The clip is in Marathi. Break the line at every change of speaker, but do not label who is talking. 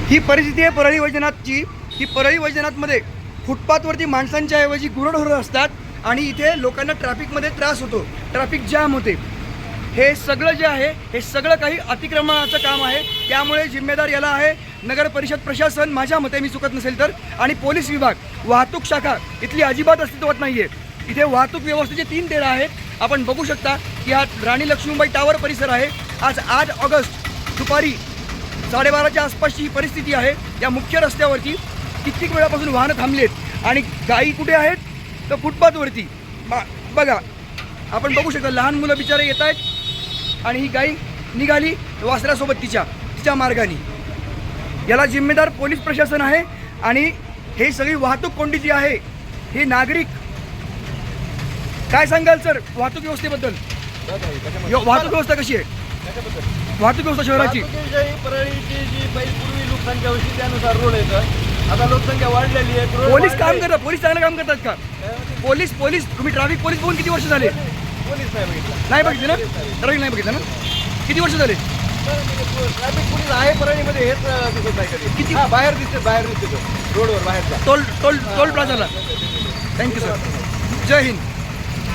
ही परिस्थिती आहे परळी वैजनाथची की परळी वैजनाथमध्ये फुटपाथवरती माणसांच्या ऐवजी गुरंढोरं असतात आणि इथे लोकांना ट्रॅफिकमध्ये त्रास होतो, ट्रॅफिक जाम होते। हे सगळं जे आहे हे सगळं काही अतिक्रमणाचं काम आहे। त्यामुळे जिम्मेदार याला आहे नगर परिषद प्रशासन, माझ्या मते, मी चुकत नसेल तर, आणि पोलीस विभाग। वाहतूक शाखा इथली अजिबात अस्तित्वात नाही आहे। इथे वाहतूक व्यवस्थेचे 3 तेढे आहेत। आपण बघू शकता की हा राणी लक्ष्मीबाई टावर परिसर आहे। आज 8 ऑगस्ट दुपारी 12:30च्या आसपासची ही परिस्थिती आहे। या मुख्य रस्त्यावरती कित्येक वेळापासून वाहनं थांबली आहेत आणि गायी कुठे आहेत तर फुटपाथवरती। बघा, आपण बघू शकता लहान मुलं बिचारे येत आहेत आणि ही गाई निघाली वासरासोबत तिच्या मार्गाने। याला जिम्मेदार पोलीस प्रशासन आहे आणि हे सगळी वाहतूक कोंडी जी आहे हे नागरिक। काय सांगाल सर वाहतूक व्यवस्थेबद्दल? वाहतूक व्यवस्था कशी आहे? वाहतूक व्यवस्था शहराची
परळीची जी पूर्वी लोकसंख्या होती त्यानुसार रोड येतं, आता लोकसंख्या वाढलेली आहे।
पोलीस काम करतात, पोलीस चांगलं काम करतात का? पोलीस तुम्ही ट्रॅफिक पोलीस बघून किती वर्ष झाले?
पोलीस
नाही बघितलं ना? ट्रॅफिक नाही बघितलं ना? किती वर्ष झाले?
ट्रॅफिक पोलीस आहे परळीमध्ये, हेच दिसत नाही कधी।
किती?
बाहेर दिसते रोडवर बाहेरचा
टोल प्लाझाला। थँक्यू सर, जय हिंद।